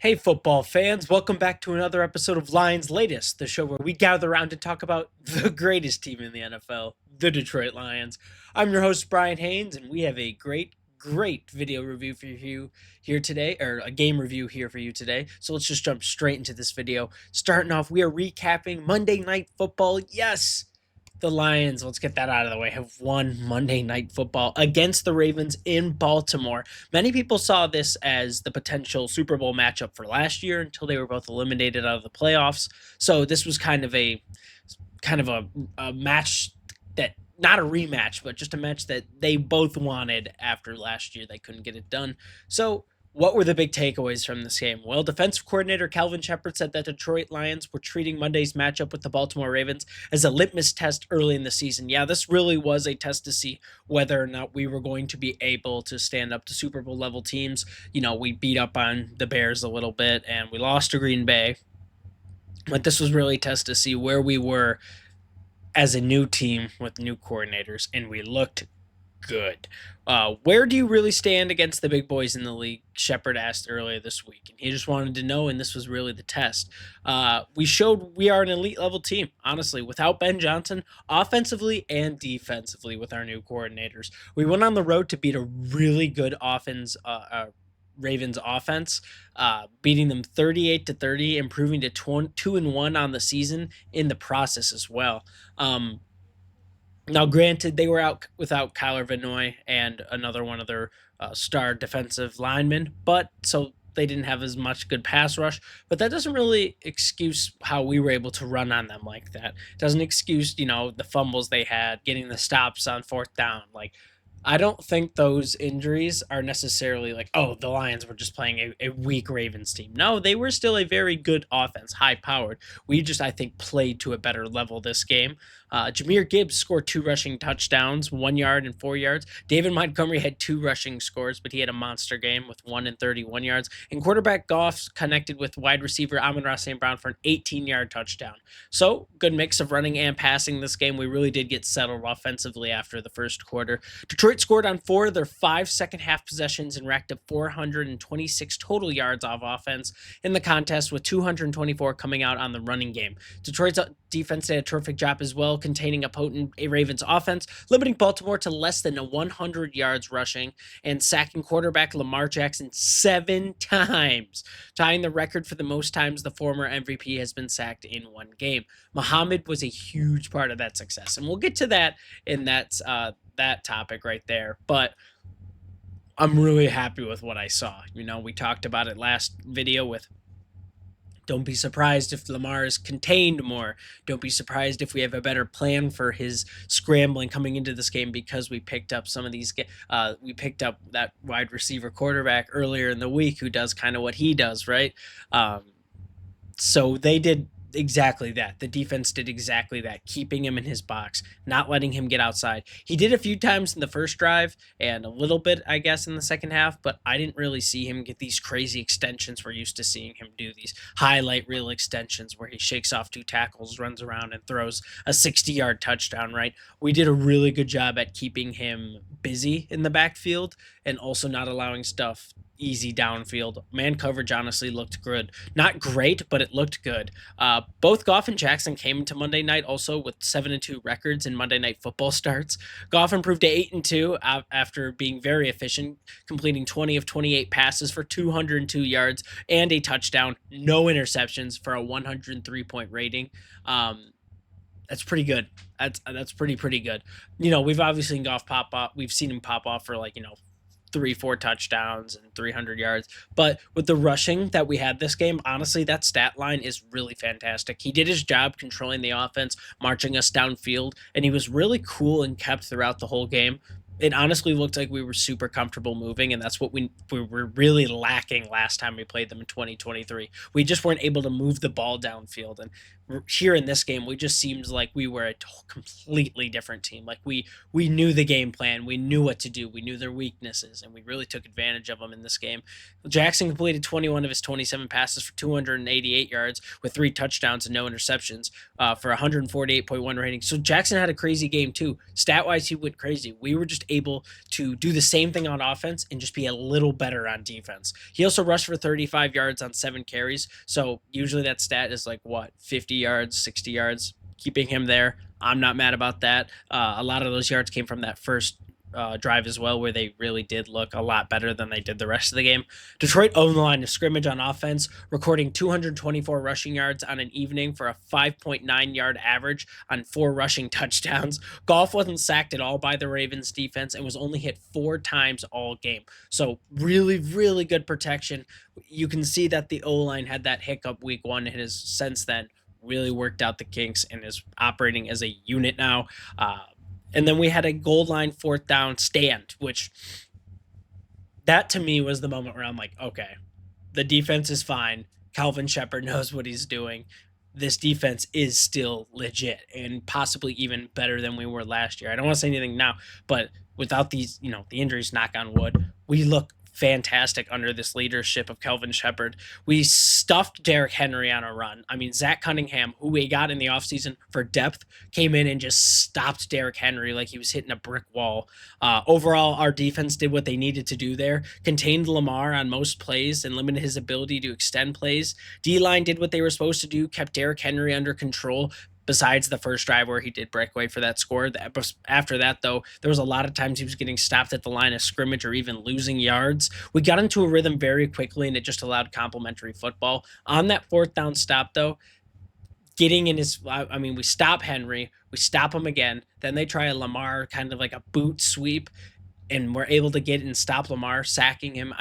Hey, football fans, welcome back to another episode of Lions Latest, the show where we gather around to talk about the greatest team in the NFL, the Detroit Lions. I'm your host, Bryan Hanes, and we have a great video review for you here today, or a game review here for you today. So let's just jump straight into this video. Starting off, we are recapping Monday Night Football. Yes! The Lions, let's get that out of the way, have won Monday Night Football against the Ravens in Baltimore. Many people saw this as the potential Super Bowl matchup for last year until they were both eliminated out of the playoffs. So this was kind of a match that, not a rematch, but just a match that they both wanted after last year. They couldn't get it done. So what were the big takeaways from this game? Well, defensive coordinator Calvin Shepard said that Detroit Lions were treating Monday's matchup with the Baltimore Ravens as a litmus test early in the season. Yeah, this really was a test to see whether or not we were going to be able to stand up to Super Bowl level teams. You know, we beat up on the Bears a little bit and we lost to Green Bay. But this was really a test to see where we were as a new team with new coordinators, and we looked good. Where do you really stand against the big boys in the league? Shepard asked earlier this week, and he just wanted to know, and this was really the test. We showed we are an elite level team, honestly, without Ben Johnson, offensively and defensively with our new coordinators. We went on the road to beat a really good Ravens offense, beating them 38-30, improving to 2-1 on the season in the process as well. Now, granted, they were out without Kyler Vanoy and another one of their star defensive linemen, but so they didn't have as much good pass rush. But that doesn't really excuse how we were able to run on them like that. It doesn't excuse, the fumbles they had, getting the stops on fourth down. Like, I don't think those injuries are necessarily like, oh, the Lions were just playing a weak Ravens team. No, they were still a very good offense, high powered. We just, I think, played to a better level this game. Jahmyr Gibbs scored 2 rushing touchdowns, 1 yard and 4 yards. David Montgomery had 2 rushing scores, but he had a monster game with 1 and 31 yards. And quarterback Goff connected with wide receiver Amon-Ra St. Brown for an 18-yard touchdown. So, good mix of running and passing this game. We really did get settled offensively after the first quarter. Detroit scored on 4 of their 5 second-half possessions and racked up 426 total yards off offense in the contest, with 224 coming out on the running game. Detroit's defense did a terrific job as well, containing a potent Ravens offense, limiting Baltimore to less than 100 yards rushing and sacking quarterback Lamar Jackson 7 times, tying the record for the most times the former MVP has been sacked in one game. Muhammad was a huge part of that success, and we'll get to that in that topic right there. But I'm really happy with what I saw. We talked about it last video with, don't be surprised if Lamar is contained more. Don't be surprised if we have a better plan for his scrambling coming into this game, because we picked up we picked up that wide receiver quarterback earlier in the week who does kind of what he does, right? So they did exactly that. The defense did exactly that, keeping him in his box, not letting him get outside. He did a few times in the first drive and a little bit, I guess, in the second half, but I didn't really see him get these crazy extensions. We're used to seeing him do these highlight reel extensions where he shakes off 2 tackles, runs around, and throws a 60-yard touchdown, right? We did a really good job at keeping him busy in the backfield and also not allowing stuff easy downfield. Man coverage honestly looked good. Not great, but it looked good. Both Goff and Jackson came into Monday night also with 7-2 records in Monday Night Football starts. Goff improved to 8-2 after being very efficient, completing 20 of 28 passes for 202 yards and a touchdown, no interceptions for a 103-point rating. That's pretty good. That's pretty good. We've obviously seen Goff pop off. We've seen him pop off for 3-4 touchdowns and 300 yards. But with the rushing that we had this game, honestly, that stat line is really fantastic. He did his job controlling the offense, marching us downfield, and he was really cool and kept throughout the whole game. It honestly looked like we were super comfortable moving, and that's what we were really lacking last time we played them in 2023. We just weren't able to move the ball downfield, and here in this game, we just seemed like we were a completely different team. Like we knew the game plan, we knew what to do, we knew their weaknesses, and we really took advantage of them in this game. Jackson completed 21 of his 27 passes for 288 yards with 3 touchdowns and no interceptions for 148.1 rating. So Jackson had a crazy game too. Stat wise, he went crazy. We were just able to do the same thing on offense and just be a little better on defense. He also rushed for 35 yards on 7 carries. So usually that stat is like what, 50 yards, 60 yards. Keeping him there, I'm not mad about that. A lot of those yards came from that first drive as well, where they really did look a lot better than they did the rest of the game. Detroit owned the line of scrimmage on offense, recording 224 rushing yards on an evening for a 5.9 yard average on 4 rushing touchdowns. Goff wasn't sacked at all by the Ravens defense and was only hit 4 times all game. So really, really good protection. You can see that the O-line had that hiccup week one and has since then really worked out the kinks and is operating as a unit now. And then we had a goal line 4th down stand, which that to me was the moment where I'm like, okay, the defense is fine. Calvin Shepard knows what he's doing. This defense is still legit and possibly even better than we were last year. I don't want to say anything now, but without these, the injuries, knock on wood, we look fantastic under this leadership of Calvin Shepard. We stuffed Derrick Henry on a run. I mean, Zach Cunningham, who we got in the offseason for depth, came in and just stopped Derrick Henry like he was hitting a brick wall. Overall, our defense did what they needed to do there, contained Lamar on most plays and limited his ability to extend plays. D-line did what they were supposed to do, kept Derrick Henry under control, besides the first drive where he did break away for that score. After that, though, there was a lot of times he was getting stopped at the line of scrimmage or even losing yards. We got into a rhythm very quickly, and it just allowed complimentary football. On that 4th down stop, though, getting in his, we stop Henry, we stop him again, then they try a Lamar kind of like a boot sweep, and we're able to get and stop Lamar, sacking him.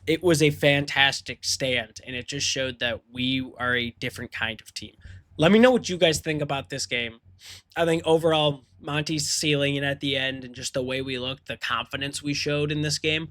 It was a fantastic stand, and it just showed that we are a different kind of team. Let me know what you guys think about this game. I think overall, Monty's ceiling and at the end and just the way we looked, the confidence we showed in this game,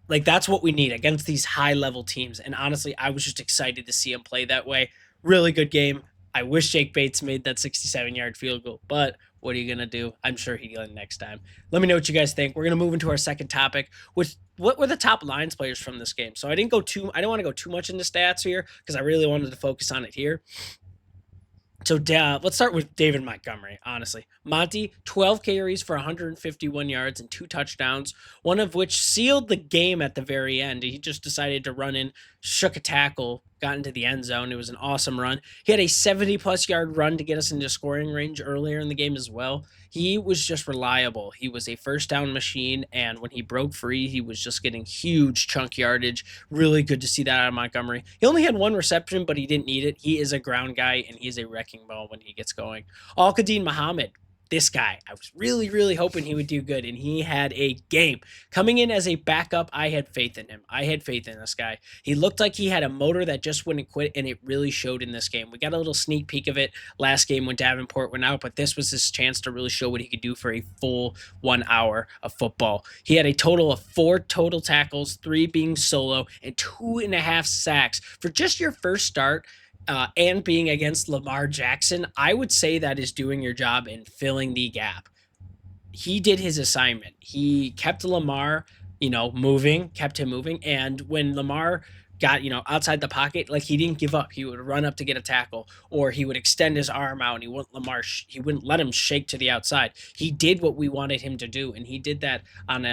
like that's what we need against these high-level teams. And honestly, I was just excited to see him play that way. Really good game. I wish Jake Bates made that 67-yard field goal, but what are you going to do? I'm sure he'll next time. Let me know what you guys think. We're going to move into our second topic, which what were the top Lions players from this game? So I don't want to go too much into stats here because I really wanted to focus on it here. So let's start with David Montgomery, honestly. Monty, 12 carries for 151 yards and 2 touchdowns, one of which sealed the game at the very end. He just decided to run in, shook a tackle, got into the end zone. It was an awesome run. He had a 70-plus yard run to get us into scoring range earlier in the game as well. He was just reliable. He was a first-down machine, and when he broke free, he was just getting huge chunk yardage. Really good to see that out of Montgomery. He only had 1 reception, but he didn't need it. He is a ground guy, and he is a wrecking ball when he gets going. Al-Qadim Muhammad, this guy, I was really, really hoping he would do good, and he had a game. Coming in as a backup, I had faith in him. I had faith in this guy. He looked like he had a motor that just wouldn't quit, and it really showed in this game. We got a little sneak peek of it last game when Davenport went out, but this was his chance to really show what he could do for a full 1 hour of football. He had a total of 4 total tackles, 3 being solo, and 2.5 sacks. For just your first start, and being against Lamar Jackson, I would say that is doing your job in filling the gap. He did his assignment. He kept Lamar, kept him moving. And when Lamar got, outside the pocket, like he didn't give up. He would run up to get a tackle, or he would extend his arm out and he wouldn't let him shake to the outside. He did what we wanted him to do. And he did that on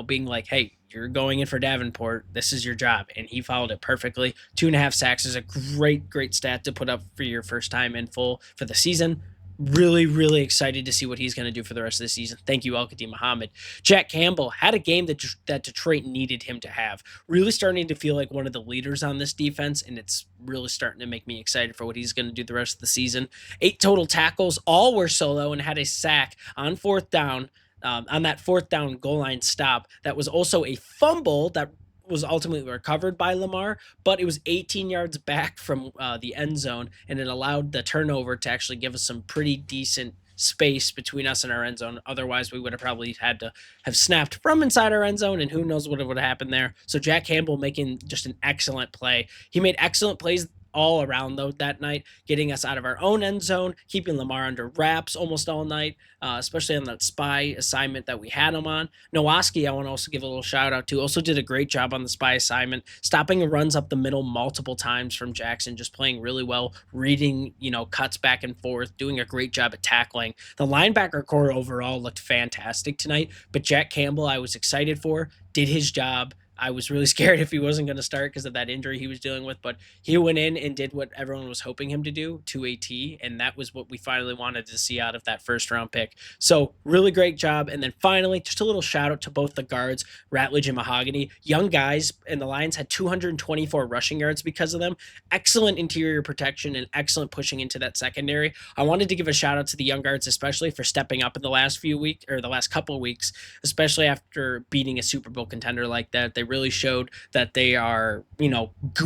being like, hey, you're going in for Davenport. This is your job. And he followed it perfectly. 2.5 sacks is a great, great stat to put up for your first time in full for the season. Really, really excited to see what he's going to do for the rest of the season. Thank you, Al-Qadim Muhammad. Jack Campbell had a game that Detroit needed him to have. Really starting to feel like one of the leaders on this defense, and it's really starting to make me excited for what he's going to do the rest of the season. 8 total tackles, all were solo, and had a sack on 4th down. On that 4th down goal line stop, that was also a fumble that was ultimately recovered by Lamar, but it was 18 yards back from the end zone, and it allowed the turnover to actually give us some pretty decent space between us and our end zone. Otherwise, we would have probably had to have snapped from inside our end zone, and who knows what would have happened there. So Jack Campbell making just an excellent play. He made excellent plays all around though that night, getting us out of our own end zone, keeping Lamar under wraps almost all night, especially on that spy assignment that we had him on. Nowaski, I want to also give a little shout out to, also did a great job on the spy assignment, stopping runs up the middle multiple times from Jackson, just playing really well, reading, cuts back and forth, doing a great job at tackling. The linebacker core overall looked fantastic tonight, but Jack Campbell, I was excited for, did his job. I was really scared if he wasn't going to start because of that injury he was dealing with, but he went in and did what everyone was hoping him to do to a T, and that was what we finally wanted to see out of that first round pick. So really great job. And then finally, just a little shout out to both the guards, Ratledge and Mahogany, young guys, and the Lions had 224 rushing yards because of them. Excellent interior protection and excellent pushing into that secondary. I wanted to give a shout out to the young guards, especially for stepping up in the last few weeks or the last couple of weeks, especially after beating a Super Bowl contender like that. They really showed that they are,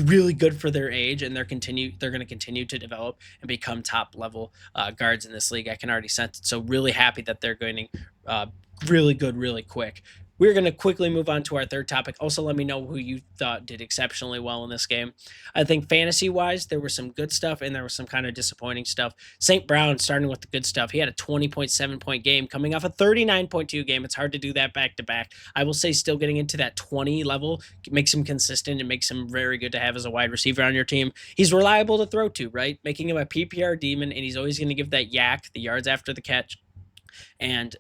really good for their age, and they're going to continue to develop and become top level guards in this league. I can already sense it. So really happy that they're going really good, really quick. We're going to quickly move on to our third topic. Also, let me know who you thought did exceptionally well in this game. I think fantasy-wise, there was some good stuff, and there was some kind of disappointing stuff. St. Brown, starting with the good stuff, he had a 20.7-point game coming off a 39.2 game. It's hard to do that back-to-back. I will say still getting into that 20 level makes him consistent and makes him very good to have as a wide receiver on your team. He's reliable to throw to, right? Making him a PPR demon, and he's always going to give that yak, the yards after the catch. And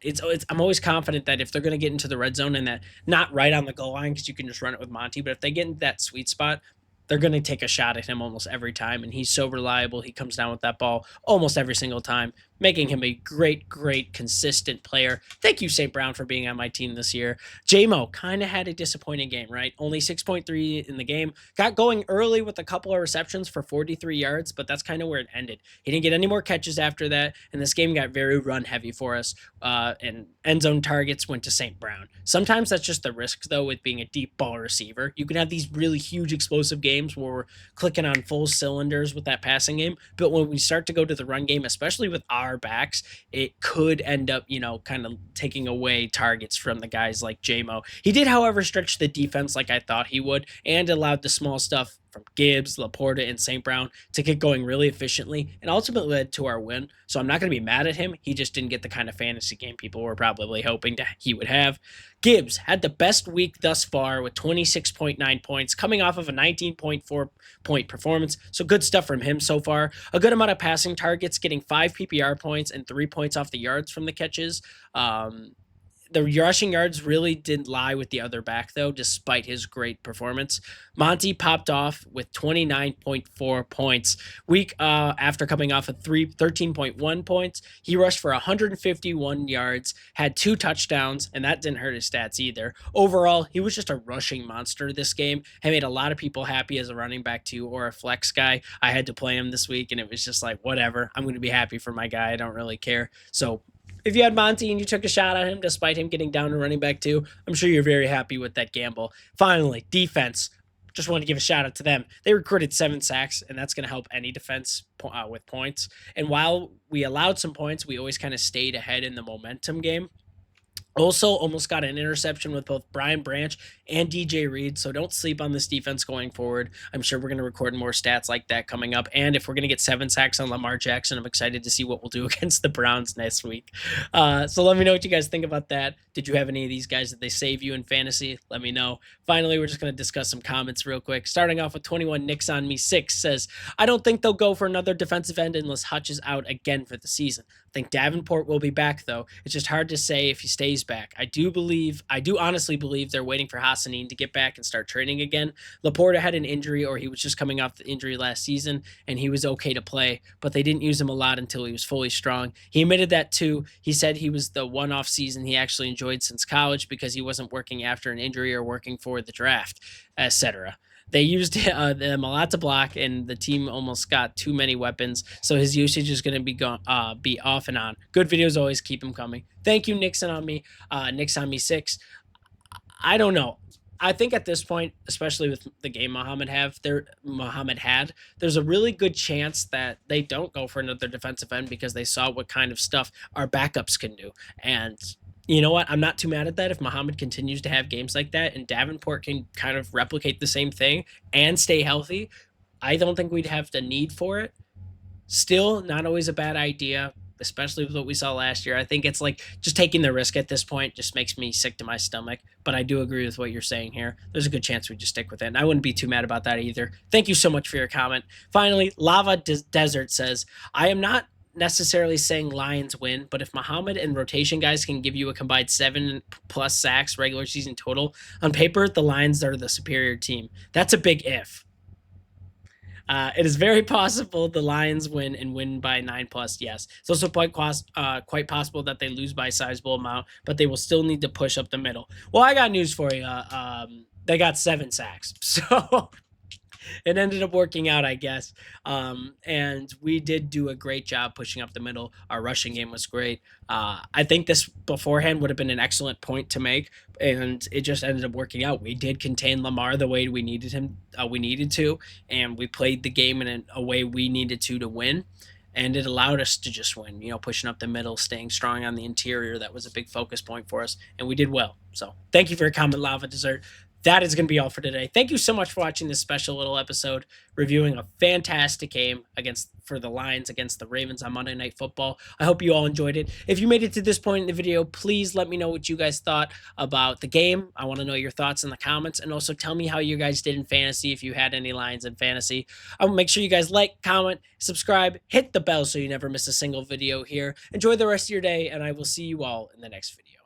I'm always confident that if they're going to get into the red zone and that not right on the goal line because you can just run it with Monty, but if they get into that sweet spot, they're going to take a shot at him almost every time. And he's so reliable. He comes down with that ball almost every single time, making him a great, consistent player. Thank you, St. Brown, for being on my team this year. JMO kind of had a disappointing game, right? Only 6.3 in the game. Got going early with a couple of receptions for 43 yards, but that's kind of where it ended. He didn't get any more catches after that, and this game got very run heavy for us, and end zone targets went to St. Brown. Sometimes that's just the risk, though, with being a deep ball receiver. You can have these really huge explosive games where we're clicking on full cylinders with that passing game, but when we start to go to the run game, especially with our backs, it could end up, kind of taking away targets from the guys like JMO. He did, however, stretch the defense like I thought he would and allowed the small stuff from Gibbs, Laporta, and St. Brown to get going really efficiently and ultimately led to our win. So I'm not going to be mad at him. He just didn't get the kind of fantasy game people were probably hoping he would have. Gibbs had the best week thus far with 26.9 points, coming off of a 19.4 point performance. So good stuff from him so far. A good amount of passing targets, getting 5 PPR points and 3 points off the yards from the catches. The rushing yards really didn't lie with the other back, though, despite his great performance. Monty popped off with 29.4 points. Week after coming off of 13.1 points, he rushed for 151 yards, had 2 touchdowns, and that didn't hurt his stats either. Overall, he was just a rushing monster this game. He made a lot of people happy as a running back, too, or a flex guy. I had to play him this week, and it was just like, whatever. I'm going to be happy for my guy. I don't really care. So if you had Monty and you took a shot at him, despite him getting down to running back too, I'm sure you're very happy with that gamble. Finally, defense. Just want to give a shout out to them. They recorded 7 sacks, and that's going to help any defense with points. And while we allowed some points, we always kind of stayed ahead in the momentum game. Also, almost got an interception with both Brian Branch and DJ Reed, so don't sleep on this defense going forward. I'm sure we're going to record more stats like that coming up, and if we're going to get 7 sacks on Lamar Jackson, I'm excited to see what we'll do against the Browns next week. So let me know what you guys think about that. Did you have any of these guys that they save you in fantasy? Let me know. Finally, we're just going to discuss some comments real quick. Starting off with 21 Nicks on Me 6 says, I don't think they'll go for another defensive end unless Hutch is out again for the season. I think Davenport will be back, though. It's just hard to say if he stays back. I do honestly believe they're waiting for Hassanin to get back and start training again. Laporta had an injury, or he was just coming off the injury last season, and he was okay to play, but they didn't use him a lot until he was fully strong. He admitted that too. He said he was the one-off season he actually enjoyed since college because he wasn't working after an injury or working for the draft, etc. They used them a lot to block, and the team almost got too many weapons, so his usage is going to be off and on. Good videos always keep them coming. Thank you, Nick's on me 6. I don't know. I think at this point, especially with the game Muhammad had, there's a really good chance that they don't go for another defensive end because they saw what kind of stuff our backups can do. And you know what? I'm not too mad at that if Muhammad continues to have games like that and Davenport can kind of replicate the same thing and stay healthy. I don't think we'd have the need for it. Still, not always a bad idea, especially with what we saw last year. I think it's like just taking the risk at this point just makes me sick to my stomach. But I do agree with what you're saying here. There's a good chance we just stick with it. And I wouldn't be too mad about that either. Thank you so much for your comment. Finally, Desert says, I am not necessarily saying Lions win, but if Muhammad and rotation guys can give you a combined 7+ sacks regular season total, on paper, the Lions are the superior team. That's a big if. It is very possible the Lions win and win by 9+. Yes, it's also quite possible that they lose by a sizable amount, but they will still need to push up the middle. Well, I got news for you. They got 7 sacks, so it ended up working out, I guess. And we did do a great job pushing up the middle. Our rushing game was great. I think this beforehand would have been an excellent point to make, and it just ended up working out. We did contain Lamar the way we needed him. We needed to, and we played the game in a way we needed to win. And it allowed us to just win, pushing up the middle, staying strong on the interior. That was a big focus point for us, and we did well. So thank you for your comment, Lava Dessert. That is going to be all for today. Thank you so much for watching this special little episode reviewing a fantastic game for the Lions against the Ravens on Monday Night Football. I hope you all enjoyed it. If you made it to this point in the video, please let me know what you guys thought about the game. I want to know your thoughts in the comments, and also tell me how you guys did in fantasy if you had any Lions in fantasy. I will make sure you guys like, comment, subscribe, hit the bell so you never miss a single video here. Enjoy the rest of your day, and I will see you all in the next video.